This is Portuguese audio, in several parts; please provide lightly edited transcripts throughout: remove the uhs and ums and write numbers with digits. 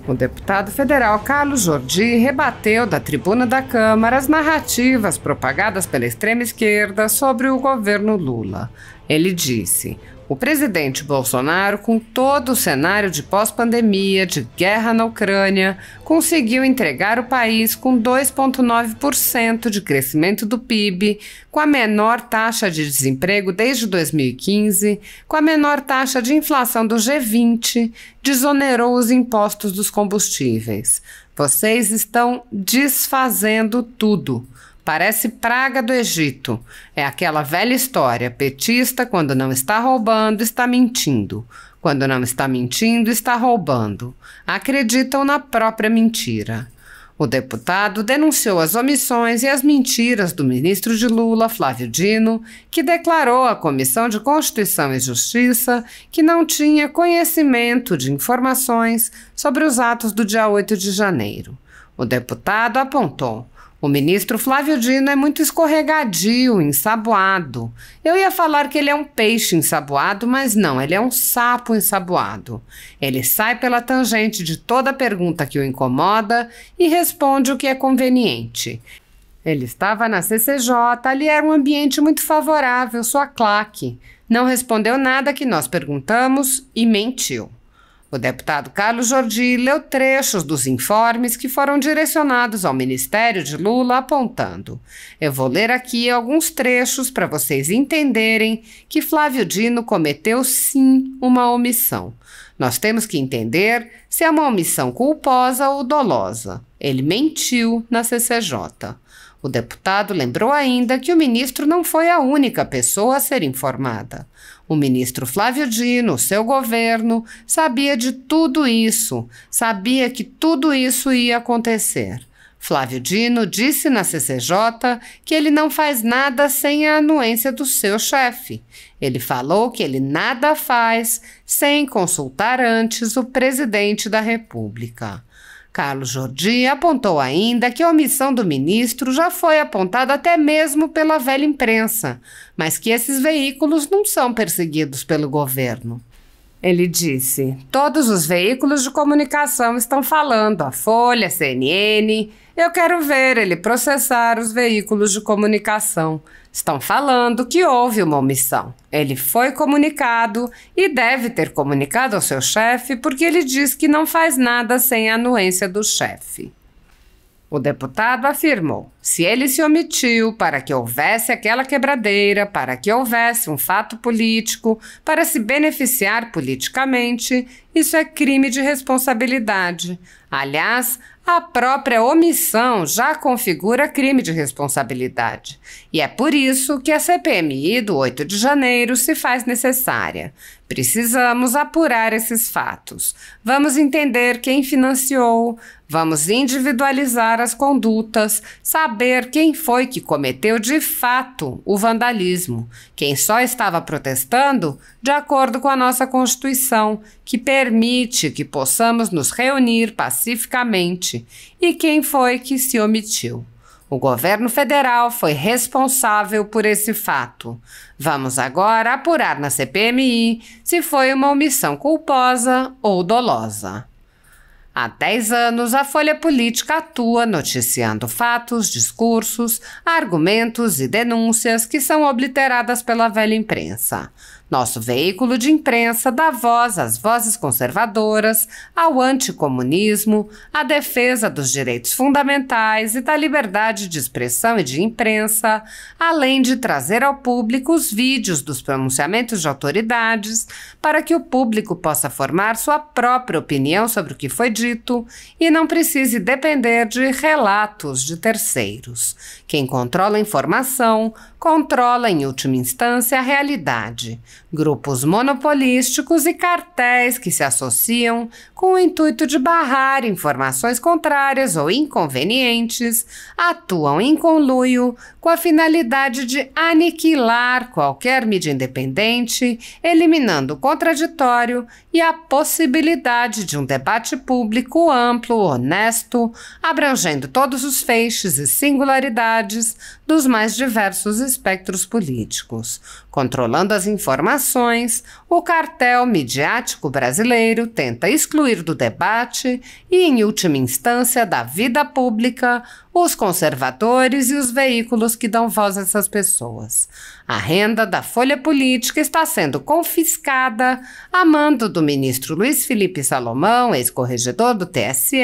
O deputado federal Carlos Jordi rebateu da tribuna da Câmara as narrativas propagadas pela extrema-esquerda sobre o governo Lula. Ele disse: o presidente Bolsonaro, com todo o cenário de pós-pandemia, de guerra na Ucrânia, conseguiu entregar o país com 2,9% de crescimento do PIB, com a menor taxa de desemprego desde 2015, com a menor taxa de inflação do G20, desonerou os impostos dos combustíveis. Vocês estão desfazendo tudo. Parece praga do Egito. É aquela velha história: petista, quando não está roubando, está mentindo. Quando não está mentindo, está roubando. Acreditam na própria mentira. O deputado denunciou as omissões e as mentiras do ministro de Lula, Flávio Dino, que declarou à Comissão de Constituição e Justiça que não tinha conhecimento de informações sobre os atos do dia 8 de janeiro. O deputado apontou: o ministro Flávio Dino é muito escorregadio, ensaboado. Eu ia falar que ele é um peixe ensaboado, mas não, ele é um sapo ensaboado. Ele sai pela tangente de toda pergunta que o incomoda e responde o que é conveniente. Ele estava na CCJ, ali era um ambiente muito favorável, sua claque. Não respondeu nada que nós perguntamos e mentiu. O deputado Carlos Jordi leu trechos dos informes que foram direcionados ao Ministério de Lula, apontando: eu vou ler aqui alguns trechos para vocês entenderem que Flávio Dino cometeu sim uma omissão. Nós temos que entender se é uma omissão culposa ou dolosa. Ele mentiu na CCJ. O deputado lembrou ainda que o ministro não foi a única pessoa a ser informada. O ministro Flávio Dino, seu governo, sabia de tudo isso, sabia que tudo isso ia acontecer. Flávio Dino disse na CCJ que ele não faz nada sem a anuência do seu chefe. Ele falou que ele nada faz sem consultar antes o presidente da República. Carlos Jordi apontou ainda que a omissão do ministro já foi apontada até mesmo pela velha imprensa, mas que esses veículos não são perseguidos pelo governo. Ele disse: todos os veículos de comunicação estão falando, a Folha, a CNN. Eu quero ver ele processar os veículos de comunicação. Estão falando que houve uma omissão. Ele foi comunicado e deve ter comunicado ao seu chefe porque ele diz que não faz nada sem a anuência do chefe. O deputado afirmou: se ele se omitiu para que houvesse aquela quebradeira, para que houvesse um fato político, para se beneficiar politicamente, isso é crime de responsabilidade. Aliás, a própria omissão já configura crime de responsabilidade. E é por isso que a CPMI do 8 de janeiro se faz necessária. Precisamos apurar esses fatos. Vamos entender quem financiou, vamos individualizar as condutas, saber quem foi que cometeu de fato o vandalismo, quem só estava protestando de acordo com a nossa Constituição, que permite que possamos nos reunir pacificamente, e quem foi que se omitiu. O governo federal foi responsável por esse fato. Vamos agora apurar na CPMI se foi uma omissão culposa ou dolosa. Há 10 anos, a Folha Política atua noticiando fatos, discursos, argumentos e denúncias que são obliteradas pela velha imprensa. Nosso veículo de imprensa dá voz às vozes conservadoras, ao anticomunismo, à defesa dos direitos fundamentais e da liberdade de expressão e de imprensa, além de trazer ao público os vídeos dos pronunciamentos de autoridades para que o público possa formar sua própria opinião sobre o que foi dito e não precise depender de relatos de terceiros. Quem controla a informação, controla em última instância a realidade. Grupos monopolísticos e cartéis que se associam com o intuito de barrar informações contrárias ou inconvenientes atuam em conluio com a finalidade de aniquilar qualquer mídia independente, eliminando o contraditório e a possibilidade de um debate público amplo, honesto, abrangendo todos os feixes e singularidades dos mais diversos espectros políticos. Controlando as informações, o cartel midiático brasileiro tenta excluir do debate e, em última instância, da vida pública, os conservadores e os veículos que dão voz a essas pessoas. A renda da Folha Política está sendo confiscada a mando do ministro Luiz Felipe Salomão, ex-corregedor do TSE,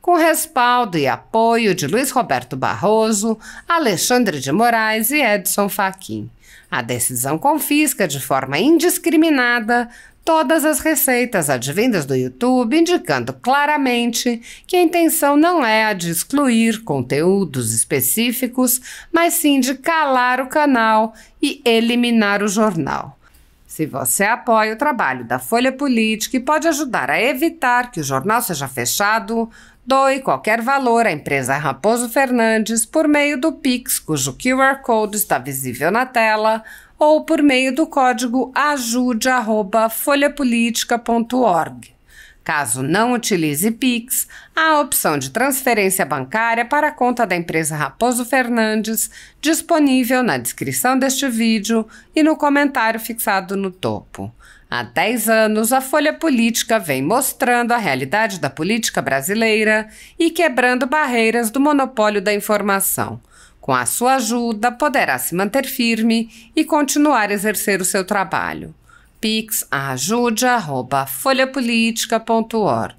com respaldo e apoio de Luiz Roberto Barroso, Alexandre de Moraes e Edson Fachin. A decisão confisca de forma indiscriminada todas as receitas advindas do YouTube, indicando claramente que a intenção não é a de excluir conteúdos específicos, mas sim de calar o canal e eliminar o jornal. Se você apoia o trabalho da Folha Política e pode ajudar a evitar que o jornal seja fechado, doe qualquer valor à empresa Raposo Fernandes por meio do Pix, cujo QR Code está visível na tela, ou por meio do código ajude@folhapolitica.org. Caso não utilize Pix, há a opção de transferência bancária para a conta da empresa Raposo Fernandes, disponível na descrição deste vídeo e no comentário fixado no topo. Há 10 anos, a Folha Política vem mostrando a realidade da política brasileira e quebrando barreiras do monopólio da informação. Com a sua ajuda, poderá se manter firme e continuar a exercer o seu trabalho. Pix ajude@folhapolitica.org.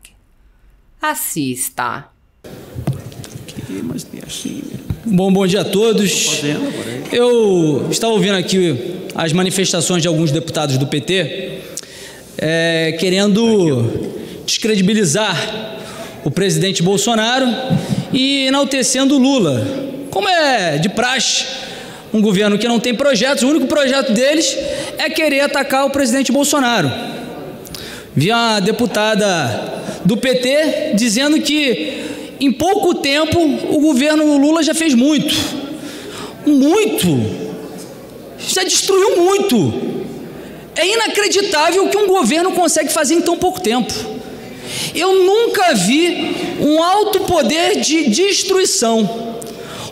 Assista. Bom dia a todos. Eu estava ouvindo aqui as manifestações de alguns deputados do PT querendo descredibilizar o presidente Bolsonaro e enaltecendo o Lula. Como é de praxe, um governo que não tem projetos, o único projeto deles é querer atacar o presidente Bolsonaro. Vi uma deputada do PT dizendo que em pouco tempo o governo Lula já fez muito. Já destruiu muito. É inacreditável o que um governo consegue fazer em tão pouco tempo. Eu nunca vi um alto poder de destruição,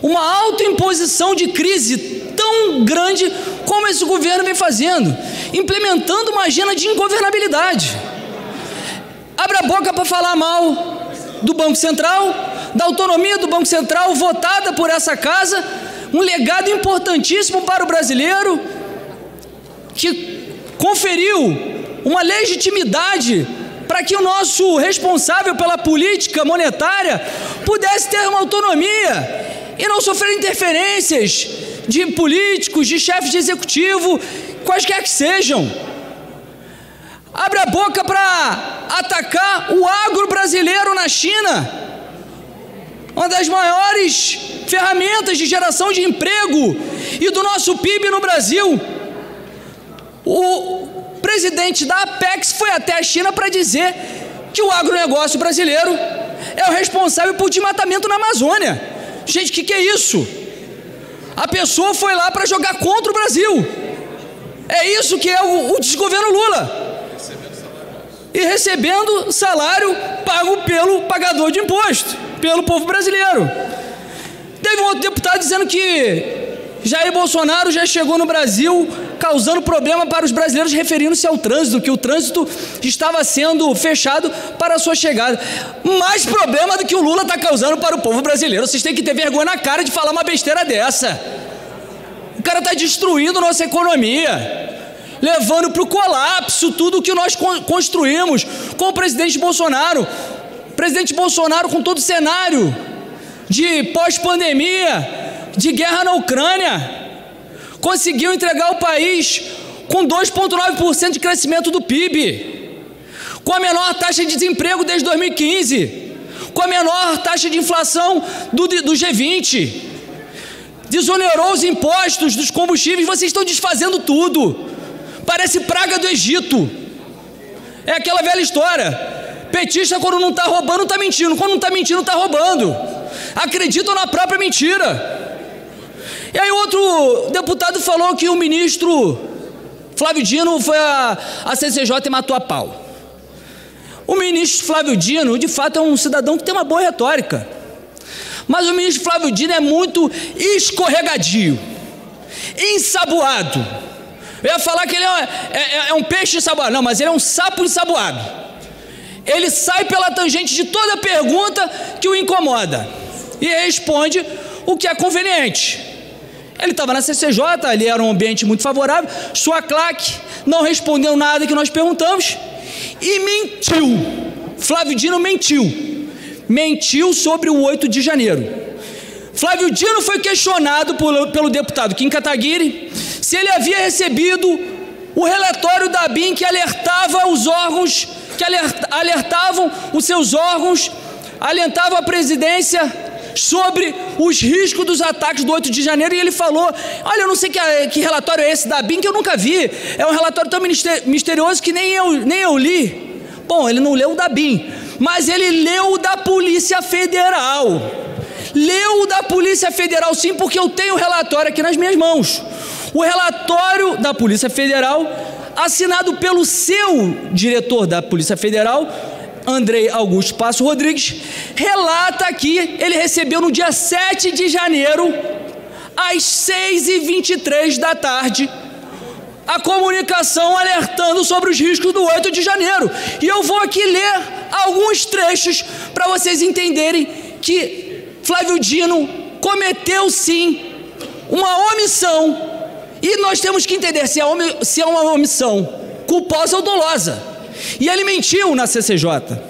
uma autoimposição de crise tão grande como esse governo vem fazendo, implementando uma agenda de ingovernabilidade. Abre a boca para falar mal do Banco Central, da autonomia do Banco Central votada por essa casa, um legado importantíssimo para o brasileiro, que conferiu uma legitimidade para que o nosso responsável pela política monetária pudesse ter uma autonomia e não sofrer interferências de políticos, de chefes de executivo, quaisquer que sejam. Abre a boca para atacar o agro brasileiro na China, uma das maiores ferramentas de geração de emprego e do nosso PIB no Brasil. O presidente da Apex foi até a China para dizer que o agronegócio brasileiro é o responsável por desmatamento na Amazônia. Gente, o que é isso? A pessoa foi lá para jogar contra o Brasil. É isso que é o desgoverno Lula. E recebendo salário pago pelo pagador de imposto, pelo povo brasileiro. Teve um outro deputado dizendo que Jair Bolsonaro já chegou no Brasil causando problema para os brasileiros, referindo-se ao trânsito, que o trânsito estava sendo fechado para a sua chegada. Mais problema do que o Lula está causando para o povo brasileiro. Vocês têm que ter vergonha na cara de falar uma besteira dessa. O cara está destruindo nossa economia, levando para o colapso tudo o que nós construímos com o presidente Bolsonaro. O presidente Bolsonaro, com todo o cenário de pós-pandemia, de guerra na Ucrânia, conseguiu entregar o país com 2,9% de crescimento do PIB, com a menor taxa de desemprego desde 2015, com a menor taxa de inflação do G20, desonerou os impostos dos combustíveis. Vocês estão desfazendo tudo, parece praga do Egito. É aquela velha história, petista quando não está roubando está mentindo, quando não está mentindo está roubando, acreditam na própria mentira. E aí outro deputado falou que o ministro Flávio Dino foi a CCJ e matou a pau. O ministro Flávio Dino, de fato, é um cidadão que tem uma boa retórica, Mas o ministro Flávio Dino é muito escorregadio, ensaboado. Eu ia falar que ele é um peixe ensaboado. Não, mas ele é um sapo ensaboado. Ele sai pela tangente de toda pergunta que o incomoda e responde o que é conveniente. Ele estava na CCJ, ali era um ambiente muito favorável. Sua claque não respondeu nada que nós perguntamos e mentiu. Flávio Dino mentiu sobre o 8 de janeiro. Flávio Dino foi questionado pelo deputado Kim Kataguiri se ele havia recebido o relatório da ABIN que alertava os órgãos, que alertavam os seus órgãos, alentavam a presidência sobre os riscos dos ataques do 8 de janeiro, e ele falou: olha, eu não sei que relatório é esse da ABIN, que eu nunca vi, é um relatório tão misterioso que nem eu li. Bom, ele não leu o da ABIN, mas ele leu o da Polícia Federal. Leu o da Polícia Federal, sim, porque eu tenho o relatório aqui nas minhas mãos. O relatório da Polícia Federal, assinado pelo seu diretor da Polícia Federal, Andrei Augusto Passo Rodrigues, relata que ele recebeu no dia 7 de janeiro, às 6h23 da tarde, a comunicação alertando sobre os riscos do 8 de janeiro. E eu vou aqui ler alguns trechos para vocês entenderem que Flávio Dino cometeu sim uma omissão, e nós temos que entender se é uma omissão culposa ou dolosa. E ele mentiu na CCJ.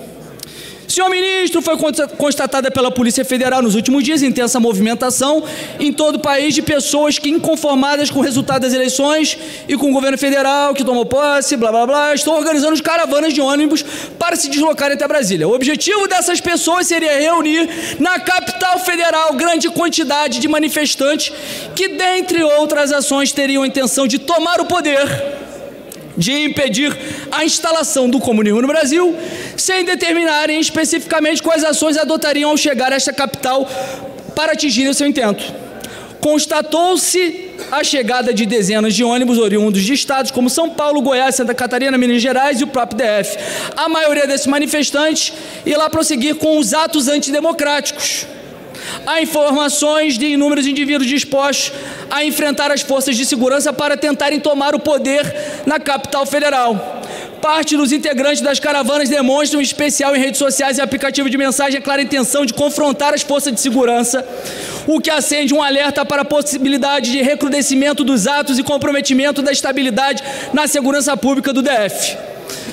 Senhor ministro, foi constatada pela Polícia Federal nos últimos dias intensa movimentação em todo o país de pessoas que, inconformadas com o resultado das eleições e com o governo federal que tomou posse, blá blá blá, estão organizando caravanas de ônibus para se deslocarem até Brasília. O objetivo dessas pessoas seria reunir na capital federal grande quantidade de manifestantes que, dentre outras ações, teriam a intenção de tomar o poder, de impedir a instalação do comunismo no Brasil, sem determinarem especificamente quais ações adotariam ao chegar a esta capital para atingirem o seu intento. Constatou-se a chegada de dezenas de ônibus oriundos de estados como São Paulo, Goiás, Santa Catarina, Minas Gerais e o próprio DF. A maioria desses manifestantes ia lá prosseguir com os atos antidemocráticos. Há informações de inúmeros indivíduos dispostos a enfrentar as forças de segurança para tentarem tomar o poder na capital federal. Parte dos integrantes das caravanas demonstram, em especial em redes sociais e aplicativos de mensagem, a clara intenção de confrontar as forças de segurança, o que acende um alerta para a possibilidade de recrudescimento dos atos e comprometimento da estabilidade na segurança pública do DF.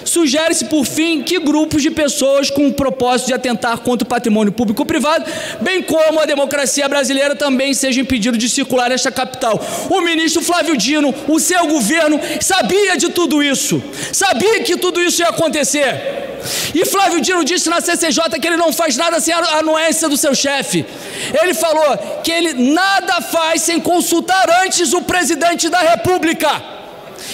Sugere-se, por fim, que grupos de pessoas com o propósito de atentar contra o patrimônio público ou privado, bem como a democracia brasileira, também sejam impedidos de circular nesta capital. O ministro Flávio Dino, o seu governo, sabia de tudo isso, sabia que tudo isso ia acontecer. E Flávio Dino disse na CCJ que ele não faz nada sem a anuência do seu chefe. Ele falou que ele nada faz sem consultar antes o presidente da República.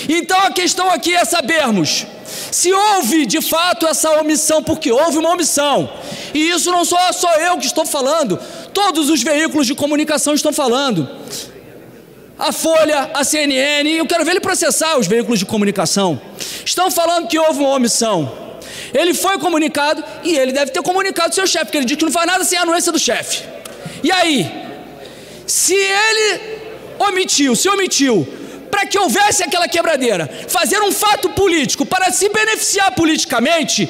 Então a questão aqui é sabermos se houve de fato essa omissão, porque houve uma omissão. E isso não sou só eu que estou falando, todos os veículos de comunicação estão falando. A Folha, a CNN, eu quero ver ele processar os veículos de comunicação. Estão falando que houve uma omissão. Ele foi comunicado e ele deve ter comunicado ao seu chefe, porque ele disse que não faz nada sem a anuência do chefe. E aí, se ele se omitiu para que houvesse aquela quebradeira, fazer um fato político para se beneficiar politicamente,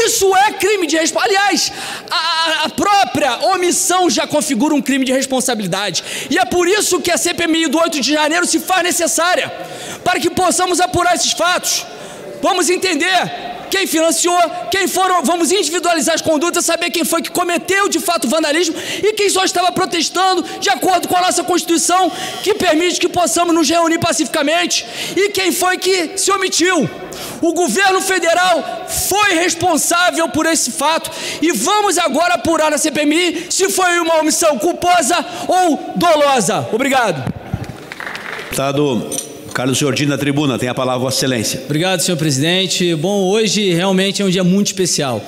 isso é crime de responsabilidade. Aliás, a própria omissão já configura um crime de responsabilidade. E é por isso que a CPMI do 8 de janeiro se faz necessária, para que possamos apurar esses fatos. Vamos entender quem financiou, quem foram, vamos individualizar as condutas, saber quem foi que cometeu de fato vandalismo e quem só estava protestando de acordo com a nossa Constituição, que permite que possamos nos reunir pacificamente, e quem foi que se omitiu. O governo federal foi responsável por esse fato e vamos agora apurar na CPMI se foi uma omissão culposa ou dolosa. Obrigado. Deputado Carlos Jordi, na tribuna, tem a palavra, Vossa Excelência. Obrigado, senhor presidente. Bom, hoje realmente é um dia muito especial.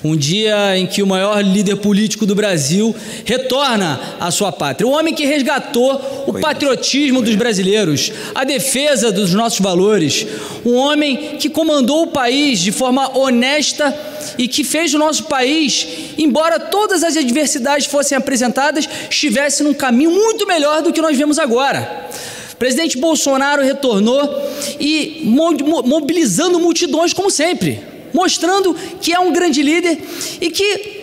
Um dia em que o maior líder político do Brasil retorna à sua pátria. Um homem que resgatou o patriotismo dos brasileiros, a defesa dos nossos valores. Um homem que comandou o país de forma honesta e que fez o nosso país, embora todas as adversidades fossem apresentadas, estivesse num caminho muito melhor do que nós vemos agora. O presidente Bolsonaro retornou e mobilizando multidões como sempre, mostrando que é um grande líder e que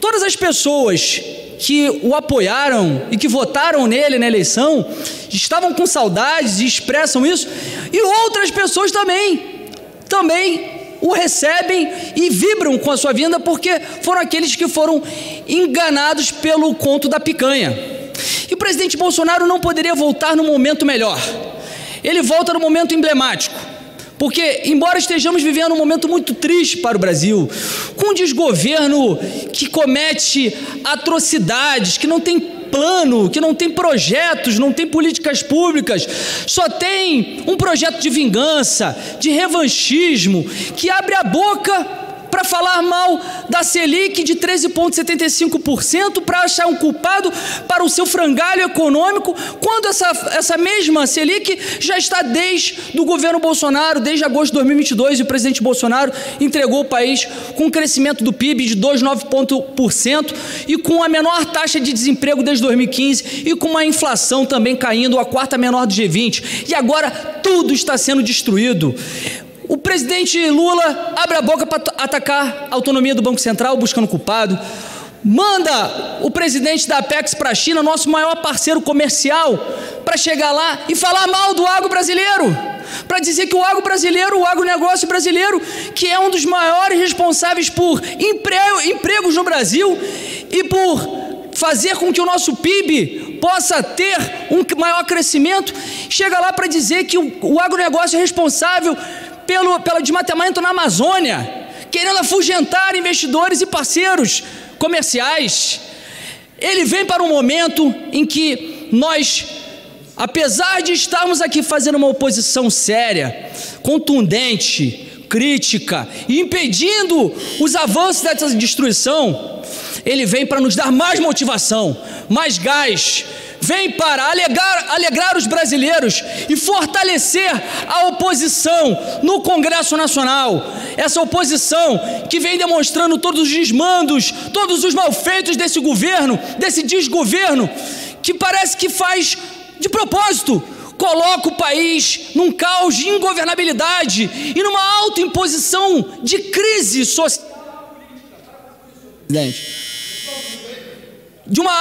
todas as pessoas que o apoiaram e que votaram nele na eleição estavam com saudades e expressam isso, e outras pessoas também o recebem e vibram com a sua vinda, porque foram aqueles que foram enganados pelo conto da picanha. E o presidente Bolsonaro não poderia voltar no momento melhor. Ele volta no momento emblemático, porque, embora estejamos vivendo um momento muito triste para o Brasil, com um desgoverno que comete atrocidades, que não tem plano, que não tem projetos, não tem políticas públicas, só tem um projeto de vingança, de revanchismo, que abre a boca para falar mal da Selic de 13,75%, para achar um culpado para o seu frangalho econômico, quando essa mesma Selic já está desde o governo Bolsonaro, desde agosto de 2022, e o presidente Bolsonaro entregou o país com um crescimento do PIB de 2,9% e com a menor taxa de desemprego desde 2015 e com uma inflação também caindo, a quarta menor do G20, e agora tudo está sendo destruído. O presidente Lula abre a boca para atacar a autonomia do Banco Central, buscando culpado. Manda o presidente da Apex para a China, nosso maior parceiro comercial, para chegar lá e falar mal do agro brasileiro, para dizer que o agro brasileiro, o agronegócio brasileiro, que é um dos maiores responsáveis por empregos no Brasil e por fazer com que o nosso PIB possa ter um maior crescimento, chega lá para dizer que o agronegócio é responsável pelo desmatamento na Amazônia, querendo afugentar investidores e parceiros comerciais. Ele vem para um momento em que nós, apesar de estarmos aqui fazendo uma oposição séria, contundente, crítica, e impedindo os avanços dessa destruição, ele vem para nos dar mais motivação, mais gás, vem para alegrar os brasileiros e fortalecer a oposição no Congresso Nacional. Essa oposição que vem demonstrando todos os desmandos, todos os malfeitos desse governo, desse desgoverno, que parece que faz de propósito, coloca o país num caos de ingovernabilidade e numa autoimposição de crise social. De uma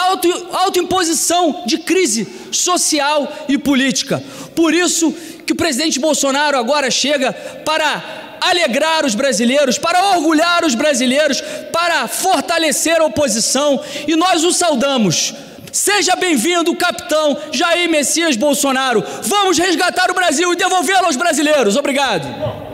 autoimposição de crise social e política. Por isso que o presidente Bolsonaro agora chega para alegrar os brasileiros, para orgulhar os brasileiros, para fortalecer a oposição, e nós o saudamos. Seja bem-vindo, capitão Jair Messias Bolsonaro. Vamos resgatar o Brasil e devolvê-lo aos brasileiros. Obrigado.